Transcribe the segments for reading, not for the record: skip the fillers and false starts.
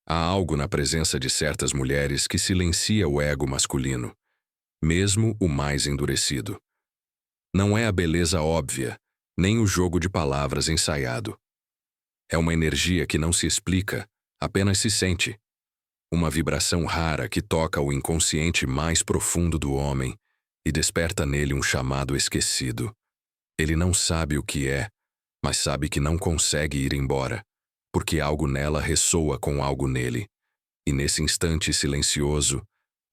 Há algo na presença de certas mulheres que silencia o ego masculino, mesmo o mais endurecido. Não é a beleza óbvia, nem o jogo de palavras ensaiado. É uma energia que não se explica, apenas se sente. Uma vibração rara que toca o inconsciente mais profundo do homem e desperta nele um chamado esquecido. Ele não sabe o que é, mas sabe que não consegue ir embora, porque algo nela ressoa com algo nele. E nesse instante silencioso,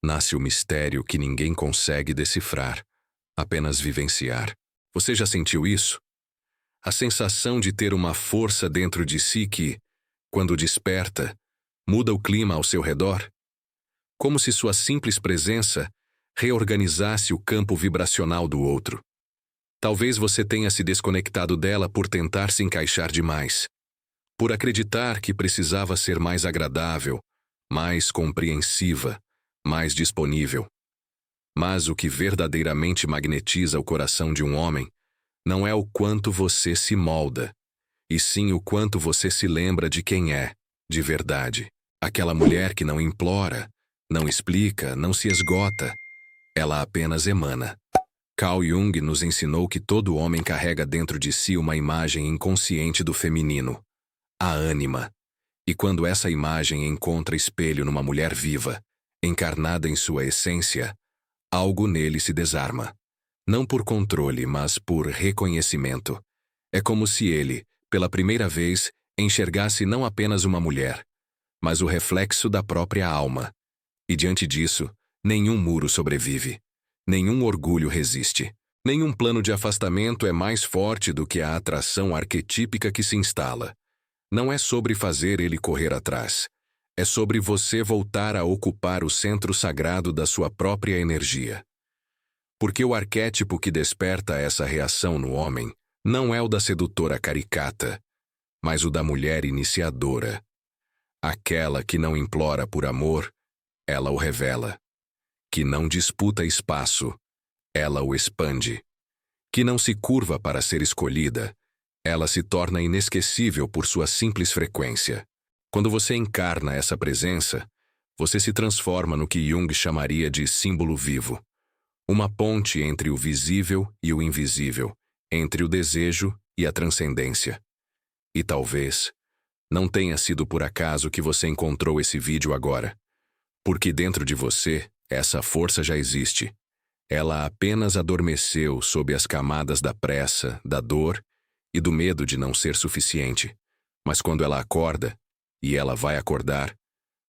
nasce o mistério que ninguém consegue decifrar, apenas vivenciar. Você já sentiu isso? A sensação de ter uma força dentro de si que, quando desperta, muda o clima ao seu redor? Como se sua simples presença reorganizasse o campo vibracional do outro. Talvez você tenha se desconectado dela por tentar se encaixar demais, por acreditar que precisava ser mais agradável, mais compreensiva, mais disponível. Mas o que verdadeiramente magnetiza o coração de um homem não é o quanto você se molda, e sim o quanto você se lembra de quem é, de verdade. Aquela mulher que não implora, não explica, não se esgota. Ela apenas emana. Carl Jung nos ensinou que todo homem carrega dentro de si uma imagem inconsciente do feminino, a ânima. E quando essa imagem encontra espelho numa mulher viva, encarnada em sua essência, algo nele se desarma. Não por controle, mas por reconhecimento. É como se ele, pela primeira vez, enxergasse não apenas uma mulher, mas o reflexo da própria alma. E diante disso, nenhum muro sobrevive. Nenhum orgulho resiste. Nenhum plano de afastamento é mais forte do que a atração arquetípica que se instala. Não é sobre fazer ele correr atrás. É sobre você voltar a ocupar o centro sagrado da sua própria energia. Porque o arquétipo que desperta essa reação no homem não é o da sedutora caricata, mas o da mulher iniciadora. Aquela que não implora por amor, ela o revela. Que não disputa espaço, ela o expande. Que não se curva para ser escolhida, ela se torna inesquecível por sua simples frequência. Quando você encarna essa presença, você se transforma no que Jung chamaria de símbolo vivo. Uma ponte entre o visível e o invisível, entre o desejo e a transcendência. E talvez não tenha sido por acaso que você encontrou esse vídeo agora. Porque dentro de você, essa força já existe. Ela apenas adormeceu sob as camadas da pressa, da dor e do medo de não ser suficiente. Mas quando ela acorda, e ela vai acordar,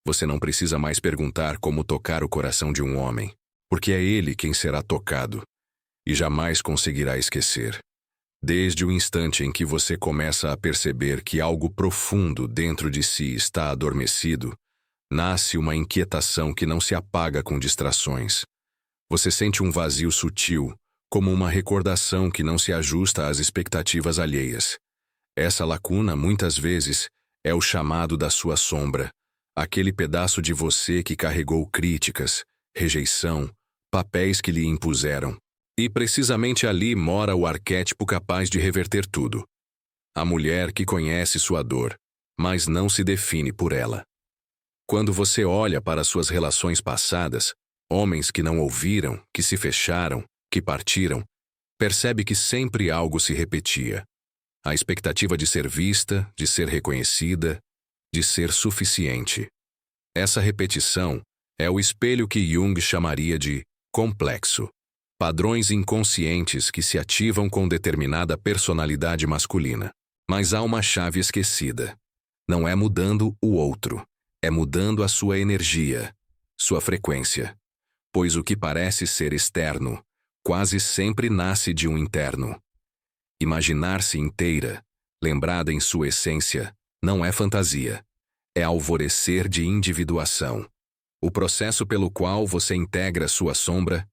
você não precisa mais perguntar como tocar o coração de um homem, porque é ele quem será tocado, e jamais conseguirá esquecer. Desde o instante em que você começa a perceber que algo profundo dentro de si está adormecido, nasce uma inquietação que não se apaga com distrações. Você sente um vazio sutil, como uma recordação que não se ajusta às expectativas alheias. Essa lacuna, muitas vezes, é o chamado da sua sombra, aquele pedaço de você que carregou críticas, rejeição, papéis que lhe impuseram. E precisamente ali mora o arquétipo capaz de reverter tudo. A mulher que conhece sua dor, mas não se define por ela. Quando você olha para suas relações passadas, homens que não ouviram, que se fecharam, que partiram, percebe que sempre algo se repetia. A expectativa de ser vista, de ser reconhecida, de ser suficiente. Essa repetição é o espelho que Jung chamaria de complexo. Padrões inconscientes que se ativam com determinada personalidade masculina. Mas há uma chave esquecida. Não é mudando o outro. É mudando a sua energia, sua frequência. Pois o que parece ser externo, quase sempre nasce de um interno. Imaginar-se inteira, lembrada em sua essência, não é fantasia. É alvorecer de individuação. O processo pelo qual você integra sua sombra,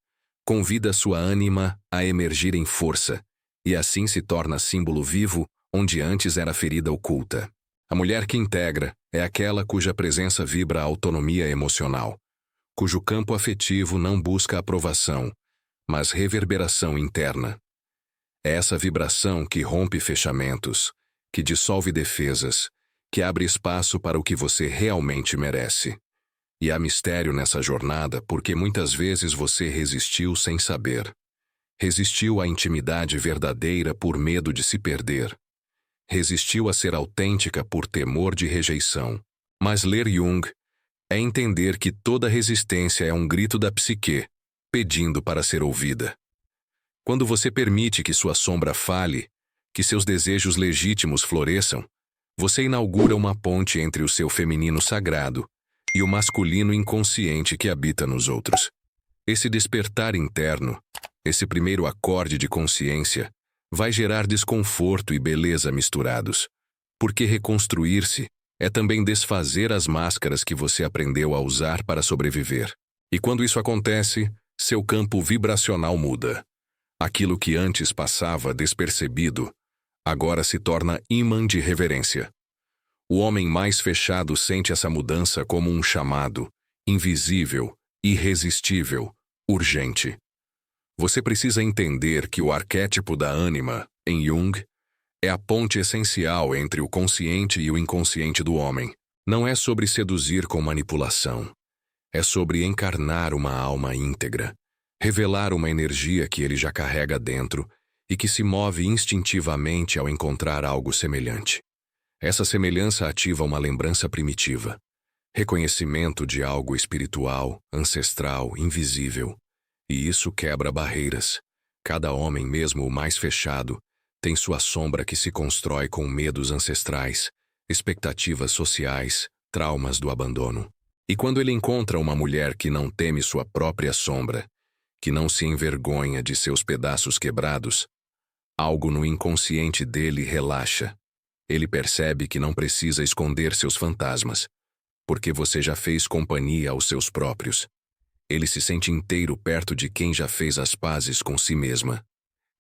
convida sua ânima a emergir em força, e assim se torna símbolo vivo onde antes era ferida oculta. A mulher que integra é aquela cuja presença vibra a autonomia emocional, cujo campo afetivo não busca aprovação, mas reverberação interna. É essa vibração que rompe fechamentos, que dissolve defesas, que abre espaço para o que você realmente merece. E há mistério nessa jornada porque muitas vezes você resistiu sem saber. Resistiu à intimidade verdadeira por medo de se perder. Resistiu a ser autêntica por temor de rejeição. Mas ler Jung é entender que toda resistência é um grito da psique, pedindo para ser ouvida. Quando você permite que sua sombra fale, que seus desejos legítimos floresçam, você inaugura uma ponte entre o seu feminino sagrado e o masculino inconsciente que habita nos outros. Esse despertar interno, esse primeiro acorde de consciência, vai gerar desconforto e beleza misturados, porque reconstruir-se é também desfazer as máscaras que você aprendeu a usar para sobreviver. E quando isso acontece, seu campo vibracional muda. Aquilo que antes passava despercebido, agora se torna ímã de reverência. O homem mais fechado sente essa mudança como um chamado, invisível, irresistível, urgente. Você precisa entender que o arquétipo da ânima, em Jung, é a ponte essencial entre o consciente e o inconsciente do homem. Não é sobre seduzir com manipulação. É sobre encarnar uma alma íntegra, revelar uma energia que ele já carrega dentro e que se move instintivamente ao encontrar algo semelhante. Essa semelhança ativa uma lembrança primitiva, reconhecimento de algo espiritual, ancestral, invisível. E isso quebra barreiras. Cada homem, mesmo o mais fechado, tem sua sombra que se constrói com medos ancestrais, expectativas sociais, traumas do abandono. E quando ele encontra uma mulher que não teme sua própria sombra, que não se envergonha de seus pedaços quebrados, algo no inconsciente dele relaxa. Ele percebe que não precisa esconder seus fantasmas, porque você já fez companhia aos seus próprios. Ele se sente inteiro perto de quem já fez as pazes com si mesma.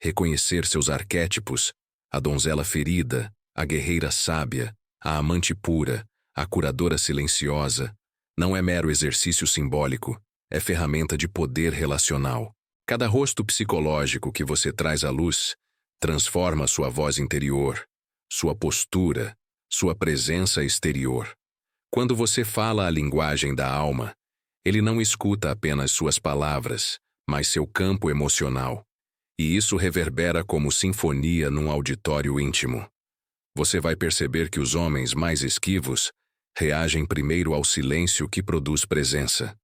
Reconhecer seus arquétipos, a donzela ferida, a guerreira sábia, a amante pura, a curadora silenciosa, não é mero exercício simbólico, é ferramenta de poder relacional. Cada rosto psicológico que você traz à luz transforma sua voz interior, sua postura, sua presença exterior. Quando você fala a linguagem da alma, ele não escuta apenas suas palavras, mas seu campo emocional. E isso reverbera como sinfonia num auditório íntimo. Você vai perceber que os homens mais esquivos reagem primeiro ao silêncio que produz presença.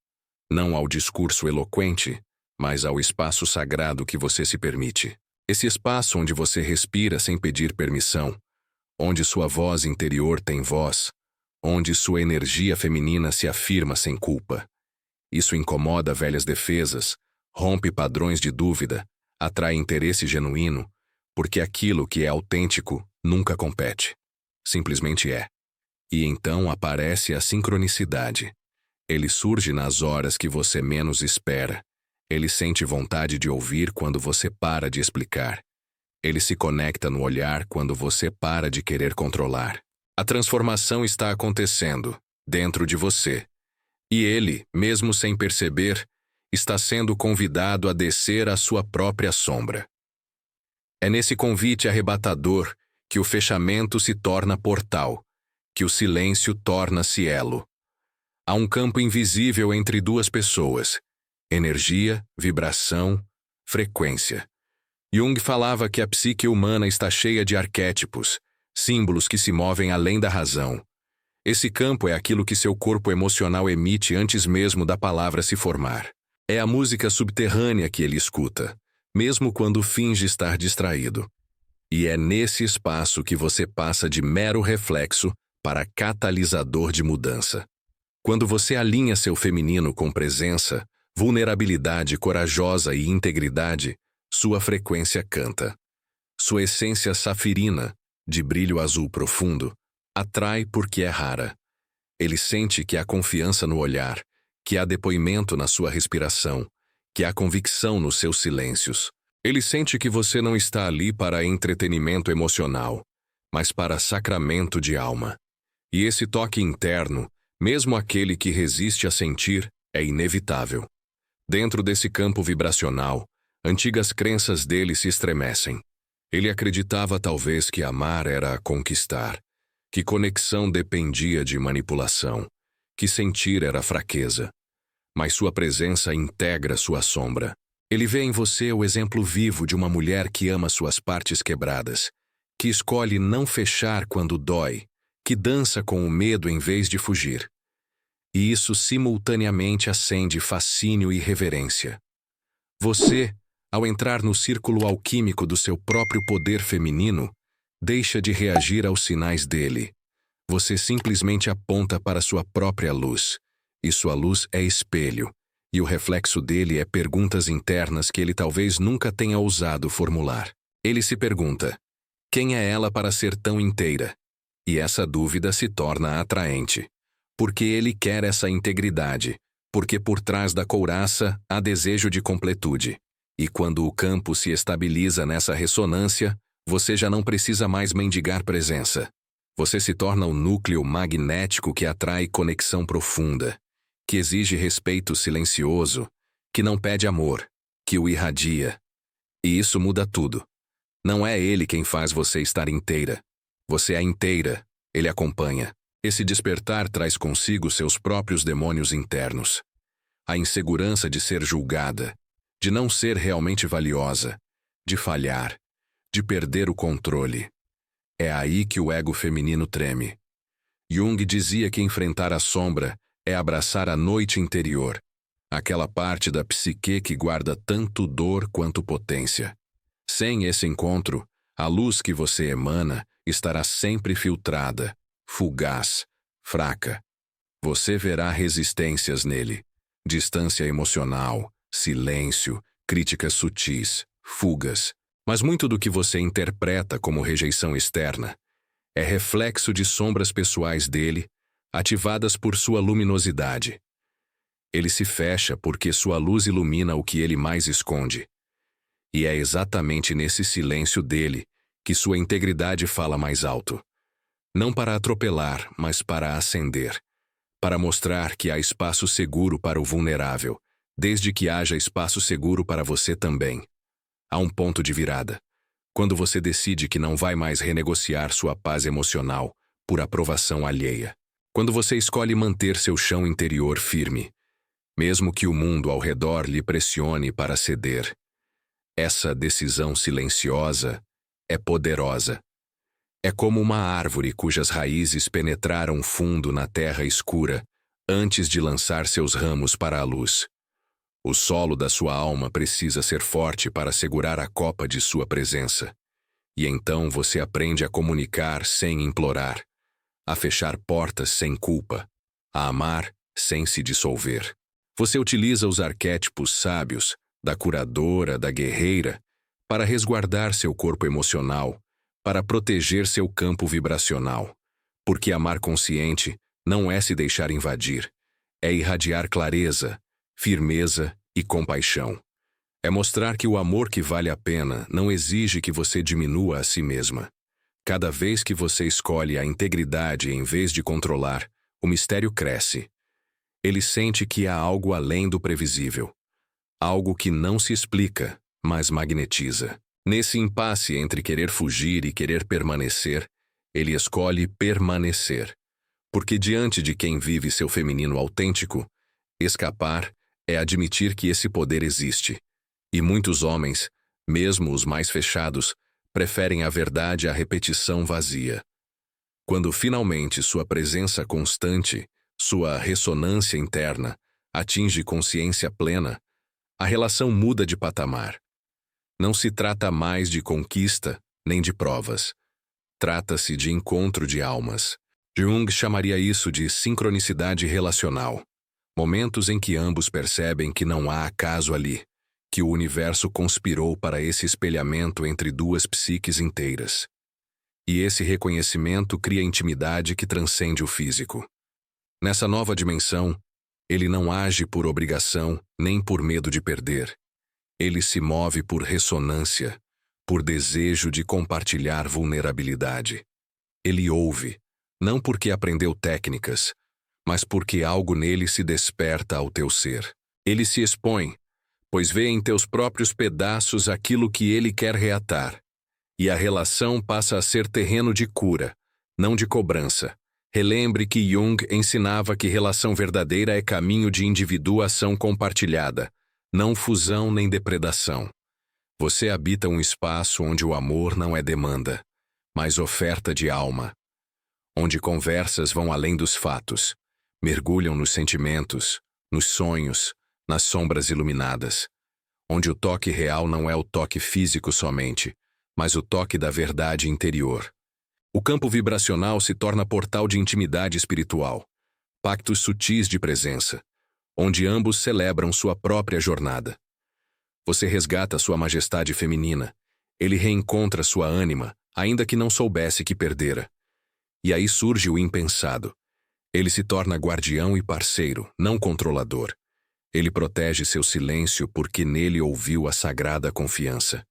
Não ao discurso eloquente, mas ao espaço sagrado que você se permite. Esse espaço onde você respira sem pedir permissão, onde sua voz interior tem voz, onde sua energia feminina se afirma sem culpa. Isso incomoda velhas defesas, rompe padrões de dúvida, atrai interesse genuíno, porque aquilo que é autêntico nunca compete. Simplesmente é. E então aparece a sincronicidade. Ele surge nas horas que você menos espera. Ele sente vontade de ouvir quando você para de explicar. Ele se conecta no olhar quando você para de querer controlar. A transformação está acontecendo, dentro de você. E ele, mesmo sem perceber, está sendo convidado a descer à sua própria sombra. É nesse convite arrebatador que o fechamento se torna portal, que o silêncio torna-se elo. Há um campo invisível entre duas pessoas: energia, vibração, frequência. Jung falava que a psique humana está cheia de arquétipos, símbolos que se movem além da razão. Esse campo é aquilo que seu corpo emocional emite antes mesmo da palavra se formar. É a música subterrânea que ele escuta, mesmo quando finge estar distraído. E é nesse espaço que você passa de mero reflexo para catalisador de mudança. Quando você alinha seu feminino com presença, vulnerabilidade corajosa e integridade, sua frequência canta. Sua essência safirina, de brilho azul profundo, atrai porque é rara. Ele sente que há confiança no olhar, que há depoimento na sua respiração, que há convicção nos seus silêncios. Ele sente que você não está ali para entretenimento emocional, mas para sacramento de alma. E esse toque interno, mesmo aquele que resiste a sentir, é inevitável. Dentro desse campo vibracional, antigas crenças dele se estremecem. Ele acreditava talvez que amar era conquistar, que conexão dependia de manipulação, que sentir era fraqueza. Mas sua presença integra sua sombra. Ele vê em você o exemplo vivo de uma mulher que ama suas partes quebradas, que escolhe não fechar quando dói, que dança com o medo em vez de fugir. E isso simultaneamente acende fascínio e reverência. Você, ao entrar no círculo alquímico do seu próprio poder feminino, deixa de reagir aos sinais dele. Você simplesmente aponta para sua própria luz, e sua luz é espelho, e o reflexo dele é perguntas internas que ele talvez nunca tenha ousado formular. Ele se pergunta: quem é ela para ser tão inteira? E essa dúvida se torna atraente. Porque ele quer essa integridade, porque por trás da couraça há desejo de completude. E quando o campo se estabiliza nessa ressonância, você já não precisa mais mendigar presença. Você se torna o núcleo magnético que atrai conexão profunda, que exige respeito silencioso, que não pede amor, que o irradia. E isso muda tudo. Não é ele quem faz você estar inteira. Você é inteira, ele acompanha. Esse despertar traz consigo seus próprios demônios internos. A insegurança de ser julgada, de não ser realmente valiosa, de falhar, de perder o controle. É aí que o ego feminino treme. Jung dizia que enfrentar a sombra é abraçar a noite interior, aquela parte da psique que guarda tanto dor quanto potência. Sem esse encontro, a luz que você emana estará sempre filtrada, fugaz, fraca. Você verá resistências nele, distância emocional, silêncio, críticas sutis, fugas. Mas muito do que você interpreta como rejeição externa é reflexo de sombras pessoais dele, ativadas por sua luminosidade. Ele se fecha porque sua luz ilumina o que ele mais esconde. E é exatamente nesse silêncio dele que sua integridade fala mais alto. Não para atropelar, mas para acender. Para mostrar que há espaço seguro para o vulnerável, desde que haja espaço seguro para você também. Há um ponto de virada. Quando você decide que não vai mais renegociar sua paz emocional por aprovação alheia. Quando você escolhe manter seu chão interior firme, mesmo que o mundo ao redor lhe pressione para ceder. Essa decisão silenciosa é poderosa. É como uma árvore cujas raízes penetraram fundo na terra escura antes de lançar seus ramos para a luz. O solo da sua alma precisa ser forte para segurar a copa de sua presença. E então você aprende a comunicar sem implorar, a fechar portas sem culpa, a amar sem se dissolver. Você utiliza os arquétipos sábios, da curadora, da guerreira, para resguardar seu corpo emocional, para proteger seu campo vibracional. Porque amar consciente não é se deixar invadir, é irradiar clareza, firmeza e compaixão. É mostrar que o amor que vale a pena não exige que você diminua a si mesma. Cada vez que você escolhe a integridade em vez de controlar, o mistério cresce. Ele sente que há algo além do previsível. Algo que não se explica, mas magnetiza. Nesse impasse entre querer fugir e querer permanecer, ele escolhe permanecer. Porque diante de quem vive seu feminino autêntico, escapar é admitir que esse poder existe. E muitos homens, mesmo os mais fechados, preferem a verdade à repetição vazia. Quando finalmente sua presença constante, sua ressonância interna, atinge consciência plena, a relação muda de patamar. Não se trata mais de conquista, nem de provas. Trata-se de encontro de almas. Jung chamaria isso de sincronicidade relacional. Momentos em que ambos percebem que não há acaso ali, que o universo conspirou para esse espelhamento entre duas psiques inteiras. E esse reconhecimento cria intimidade que transcende o físico. Nessa nova dimensão, ele não age por obrigação nem por medo de perder. Ele se move por ressonância, por desejo de compartilhar vulnerabilidade. Ele ouve, não porque aprendeu técnicas, mas porque algo nele se desperta ao teu ser. Ele se expõe, pois vê em teus próprios pedaços aquilo que ele quer reatar. E a relação passa a ser terreno de cura, não de cobrança. Relembre que Jung ensinava que relação verdadeira é caminho de individuação compartilhada, não fusão nem depredação. Você habita um espaço onde o amor não é demanda, mas oferta de alma. Onde conversas vão além dos fatos, mergulham nos sentimentos, nos sonhos, nas sombras iluminadas. Onde o toque real não é o toque físico somente, mas o toque da verdade interior. O campo vibracional se torna portal de intimidade espiritual, pactos sutis de presença, onde ambos celebram sua própria jornada. Você resgata sua majestade feminina, ele reencontra sua ânima, ainda que não soubesse que perdera. E aí surge o impensado. Ele se torna guardião e parceiro, não controlador. Ele protege seu silêncio porque nele ouviu a sagrada confiança.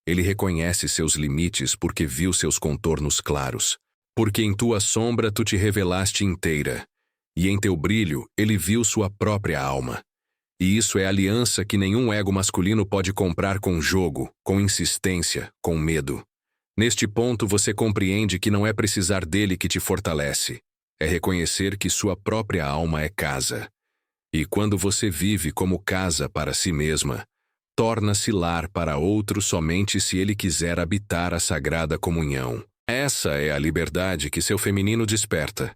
Ele reconhece seus limites porque viu seus contornos claros. Porque em tua sombra tu te revelaste inteira. E em teu brilho ele viu sua própria alma. E isso é aliança que nenhum ego masculino pode comprar com jogo, com insistência, com medo. Neste ponto você compreende que não é precisar dele que te fortalece. É reconhecer que sua própria alma é casa. E quando você vive como casa para si mesma, torna-se lar para outro somente se ele quiser habitar a sagrada comunhão. Essa é a liberdade que seu feminino desperta.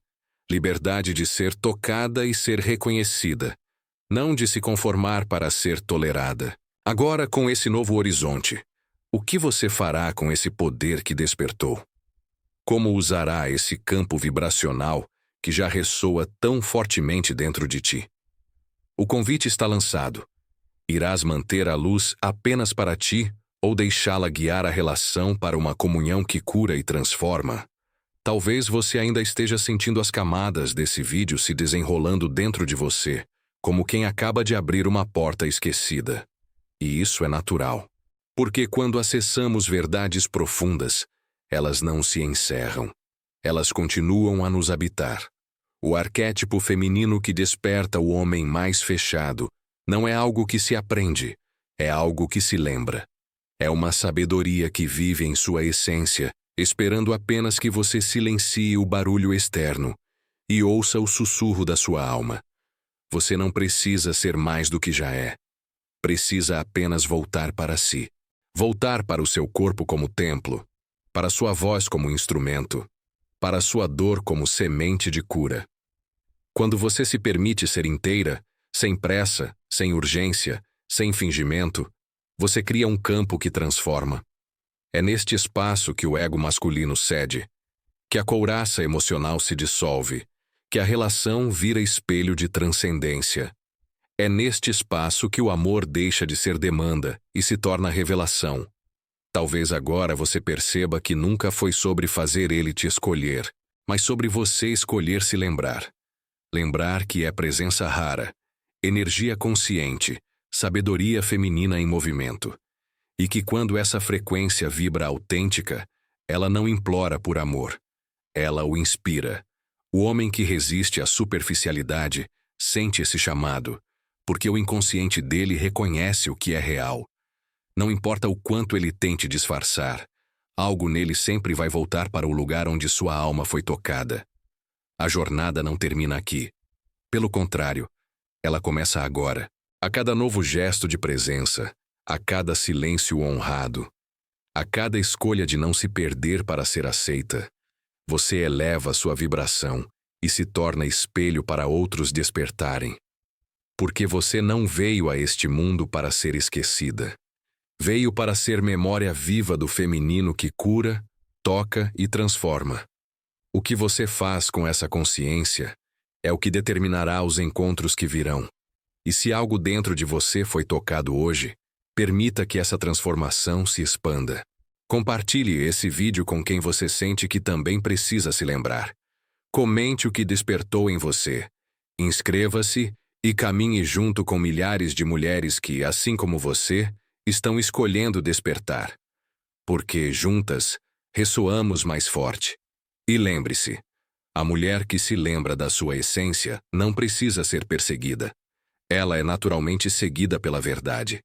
Liberdade de ser tocada e ser reconhecida, não de se conformar para ser tolerada. Agora, com esse novo horizonte, o que você fará com esse poder que despertou? Como usará esse campo vibracional que já ressoa tão fortemente dentro de ti? O convite está lançado. Irás manter a luz apenas para ti ou deixá-la guiar a relação para uma comunhão que cura e transforma? Talvez você ainda esteja sentindo as camadas desse vídeo se desenrolando dentro de você, como quem acaba de abrir uma porta esquecida. E isso é natural. Porque quando acessamos verdades profundas, elas não se encerram. Elas continuam a nos habitar. O arquétipo feminino que desperta o homem mais fechado não é algo que se aprende, é algo que se lembra. É uma sabedoria que vive em sua essência, esperando apenas que você silencie o barulho externo e ouça o sussurro da sua alma. Você não precisa ser mais do que já é. Precisa apenas voltar para si. Voltar para o seu corpo como templo, para sua voz como instrumento, para sua dor como semente de cura. Quando você se permite ser inteira, sem pressa, sem urgência, sem fingimento, você cria um campo que transforma. É neste espaço que o ego masculino cede, que a couraça emocional se dissolve, que a relação vira espelho de transcendência. É neste espaço que o amor deixa de ser demanda e se torna revelação. Talvez agora você perceba que nunca foi sobre fazer ele te escolher, mas sobre você escolher se lembrar. Lembrar que é presença rara, energia consciente, sabedoria feminina em movimento. E que quando essa frequência vibra autêntica, ela não implora por amor. Ela o inspira. O homem que resiste à superficialidade sente esse chamado, porque o inconsciente dele reconhece o que é real. Não importa o quanto ele tente disfarçar, algo nele sempre vai voltar para o lugar onde sua alma foi tocada. A jornada não termina aqui. Pelo contrário, ela começa agora. A cada novo gesto de presença, a cada silêncio honrado, a cada escolha de não se perder para ser aceita, você eleva sua vibração e se torna espelho para outros despertarem. Porque você não veio a este mundo para ser esquecida. Veio para ser memória viva do feminino que cura, toca e transforma. O que você faz com essa consciência é o que determinará os encontros que virão. E se algo dentro de você foi tocado hoje, permita que essa transformação se expanda. Compartilhe esse vídeo com quem você sente que também precisa se lembrar. Comente o que despertou em você. Inscreva-se e caminhe junto com milhares de mulheres que, assim como você, estão escolhendo despertar. Porque, juntas, ressoamos mais forte. E lembre-se, a mulher que se lembra da sua essência não precisa ser perseguida. Ela é naturalmente seguida pela verdade.